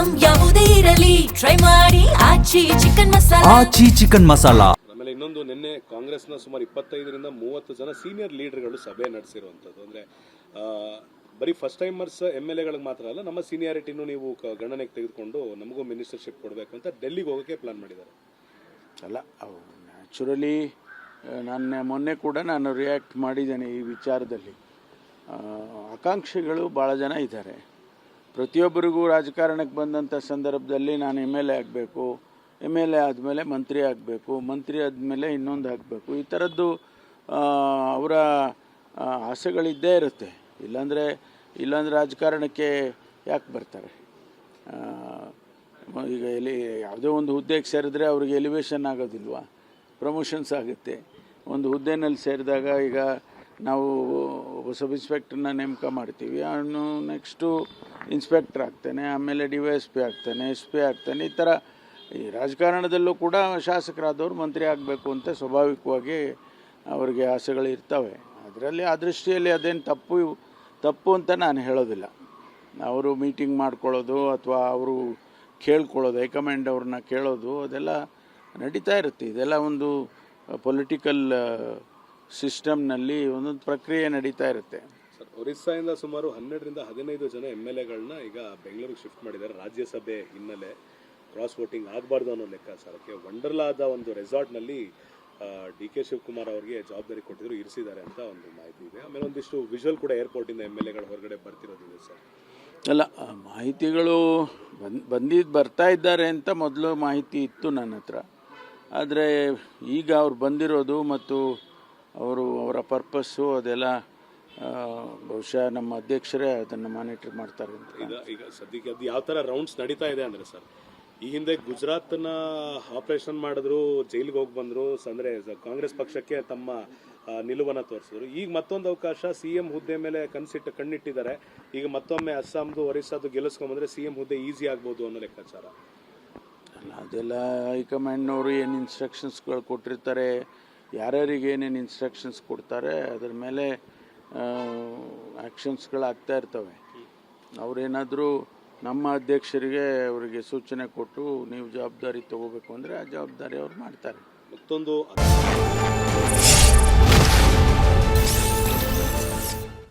Item ಯಾವುದೇ ಇರಲಿ try ಮಾಡಿ ಆಚಿ ಚಿಕನ್ ಮಸಾಲಾ. ಆಮೇಲೆ ಇನ್ನೊಂದು, ನಿನ್ನೆ ಕಾಂಗ್ರೆಸ್ನ ಸುಮಾರು 25ರಿಂದ 30 ಜನ ಸೀನಿಯರ್ ಲೀಡರ್ಗಳು ಸಭೆ ನಡೆಸಿರುವಂಥದ್ದು. ಅಂದರೆ ಬರೀ ಫಸ್ಟ್ ಟೈಮರ್ಸ್ MLAಗಳಿಗೆ ಮಾತ್ರ ಅಲ್ಲ, ನಮ್ಮ ಸೀನಿಯಾರಿಟಿನೂ ನೀವು ಗಣನೆಗೆ ತೆಗೆದುಕೊಂಡು ನಮಗೂ ಮಿನಿಸ್ಟರ್ಶಿಪ್ ಕೊಡಬೇಕು ಅಂತ ಡೆಲ್ಲಿಗೆ ಹೋಗೋಕ್ಕೆ ಪ್ಲಾನ್ ಮಾಡಿದ್ದಾರೆ. ಅಲ್ಲ, ನ್ಯಾಚುರಲಿ ಮೊನ್ನೆ ಕೂಡ ನಾನು ರಿಯಾಕ್ಟ್ ಮಾಡಿದ್ದೇನೆ ಈ ವಿಚಾರದಲ್ಲಿ. ಆಕಾಂಕ್ಷಿಗಳು ಭಾಳ ಜನ ಇದ್ದಾರೆ. ಪ್ರತಿಯೊಬ್ಬರಿಗೂ ರಾಜಕಾರಣಕ್ಕೆ ಬಂದಂಥ ಸಂದರ್ಭದಲ್ಲಿ ನಾನು MLA ಆಗಬೇಕು, MLA ಆದಮೇಲೆ ಮಂತ್ರಿ ಆಗಬೇಕು, ಮಂತ್ರಿ ಆದಮೇಲೆ ಇನ್ನೊಂದು ಆಗಬೇಕು, ಈ ಥರದ್ದು ಅವರ ಆಸೆಗಳಿದ್ದೇ ಇರುತ್ತೆ. ಇಲ್ಲಾಂದರೆ ರಾಜಕಾರಣಕ್ಕೆ ಯಾಕೆ ಬರ್ತಾರೆ? ಈಗ ಯಾವುದೇ ಒಂದು ಹುದ್ದೆಗೆ ಸೇರಿದ್ರೆ ಅವ್ರಿಗೆ ಎಲಿವೇಶನ್ ಆಗೋದಿಲ್ವಾ, ಪ್ರಮೋಷನ್ಸ್ ಆಗುತ್ತೆ. ಒಂದು ಹುದ್ದೆನಲ್ಲಿ ಸೇರಿದಾಗ ಈಗ ನಾವು ಸಬ್ ಇನ್ಸ್ಪೆಕ್ಟರ್ನ ನೇಮಕ ಮಾಡ್ತೀವಿ, ಅವನು ನೆಕ್ಸ್ಟು ಇನ್ಸ್ಪೆಕ್ಟರ್ ಆಗ್ತಾನೆ, ಆಮೇಲೆ DYSP ಆಗ್ತಾನೆ, SP ಆಗ್ತಾನೆ. ಈ ಥರ ಈ ರಾಜಕಾರಣದಲ್ಲೂ ಕೂಡ ಶಾಸಕರಾದವರು ಮಂತ್ರಿ ಆಗಬೇಕು ಅಂತ ಸ್ವಾಭಾವಿಕವಾಗಿ ಅವರಿಗೆ ಆಸೆಗಳು ಇರ್ತವೆ. ಅದರಲ್ಲಿ ಆ ದೃಷ್ಟಿಯಲ್ಲಿ ಅದೇನು ತಪ್ಪು ಅಂತ ನಾನು ಹೇಳೋದಿಲ್ಲ. ಅವರು ಮೀಟಿಂಗ್ ಮಾಡ್ಕೊಳ್ಳೋದು ಅಥವಾ ಅವರು ಕೇಳ್ಕೊಳ್ಳೋದು, ಹೈಕಮಾಂಡ್ ಅವ್ರನ್ನ ಕೇಳೋದು, ಅದೆಲ್ಲ ನಡೀತಾ ಇರುತ್ತೆ. ಇದೆಲ್ಲ ಒಂದು ಪೊಲಿಟಿಕಲ್ ಸಿಸ್ಟಮ್ನಲ್ಲಿ ಒಂದೊಂದು ಪ್ರಕ್ರಿಯೆ ನಡೀತಾ ಇರುತ್ತೆ. ಸರ್, ಒರಿಸ್ಸಾದಿಂದ ಸುಮಾರು 12ರಿಂದ 15 ಜನ MLAಗಳನ್ನ ಈಗ ಬೆಂಗಳೂರಿಗೆ ಶಿಫ್ಟ್ ಮಾಡಿದ್ದಾರೆ. ರಾಜ್ಯಸಭೆ ಹಿನ್ನೆಲೆ ಕ್ರಾಸ್ ವೋಟಿಂಗ್ ಆಗಬಾರ್ದು ಅನ್ನೋ ಲೆಕ್ಕಾಚಾರಕ್ಕೆ ವಂಡರ್ಲಾದ ಒಂದು ರೆಸಾರ್ಟ್ನಲ್ಲಿ DK ಶಿವಕುಮಾರ್ ಅವರಿಗೆ ಜವಾಬ್ದಾರಿ ಕೊಟ್ಟಿದ್ರು, ಇರಿಸಿದ್ದಾರೆ ಅಂತ ಒಂದು ಮಾಹಿತಿ ಇದೆ. ಆಮೇಲೆ ಒಂದಿಷ್ಟು ವಿಜುವಲ್ ಕೂಡ ಏರ್ಪೋರ್ಟಿಂದ MLAಗಳು ಹೊರಗಡೆ ಬರ್ತಿರೋದಿದೆ ಸರ್. ಅಲ್ಲ, ಮಾಹಿತಿಗಳು ಬರ್ತಾ ಇದ್ದಾರೆ ಅಂತ ಮೊದಲು ಮಾಹಿತಿ ಇತ್ತು ನನ್ನ ಹತ್ರ. ಆದರೆ ಈಗ ಅವ್ರು ಬಂದಿರೋದು ಮತ್ತು ಅವರ ಪರ್ಪಸ್ಸು ಅದೆಲ್ಲ ಬಹುಶಃ ನಮ್ಮ ಅಧ್ಯಕ್ಷರೇ ಅದನ್ನು ಮಾನಿಟರ್ ಮಾಡ್ತಾರೆ ಅಂತ. ಈಗ ಸದ್ಯಕ್ಕೆ ಅದು ಯಾವ ಥರ ರೌಂಡ್ಸ್ ನಡೀತಾ ಇದೆ ಅಂದರೆ ಸರ್, ಈ ಹಿಂದೆ ಗುಜರಾತ್ನ ಆಪರೇಷನ್ ಮಾಡಿದ್ರು, ಜೈಲಿಗೆ ಹೋಗಿ ಬಂದರು, ಅಂದರೆ ಕಾಂಗ್ರೆಸ್ ಪಕ್ಷಕ್ಕೆ ತಮ್ಮ ನಿಲುವನ್ನು ತೋರಿಸಿದ್ರು. ಈಗ ಮತ್ತೊಂದು ಅವಕಾಶ, CM ಹುದ್ದೆ ಮೇಲೆ ಕಣ್ಣಿಟ್ಟಿದ್ದಾರೆ. ಈಗ ಮತ್ತೊಮ್ಮೆ ಅಸ್ಸಾಂದು ಒರಿಸ್ಸಾದು ಗೆಲ್ಲಿಸ್ಕೊಂಬಂದ್ರೆ CM ಹುದ್ದೆ ಈಸಿ ಆಗ್ಬೋದು ಅನ್ನೋ ಲೆಕ್ಕಾಚಾರ. ಅದೆಲ್ಲ ಹೈಕಮಾಂಡ್ನವರು ಏನು ಇನ್ಸ್ಟ್ರಕ್ಷನ್ಸ್ಗಳು ಕೊಟ್ಟಿರ್ತಾರೆ, ಯಾರ್ಯಾರಿಗೆ ಏನೇನು ಇನ್ಸ್ಟ್ರಕ್ಷನ್ಸ್ ಕೊಡ್ತಾರೆ, ಅದರ ಮೇಲೆ ಆ್ಯಕ್ಷನ್ಸ್ಗಳಾಗ್ತಾ ಇರ್ತವೆ. ಅವರೇನಾದರೂ ನಮ್ಮ ಅಧ್ಯಕ್ಷರಿಗೆ ಅವರಿಗೆ ಸೂಚನೆ ಕೊಟ್ಟು ನೀವು ಜವಾಬ್ದಾರಿ ತಗೋಬೇಕು ಅಂದರೆ ಆ ಜವಾಬ್ದಾರಿ ಅವ್ರು ಮಾಡ್ತಾರೆ. ಮತ್ತೊಂದು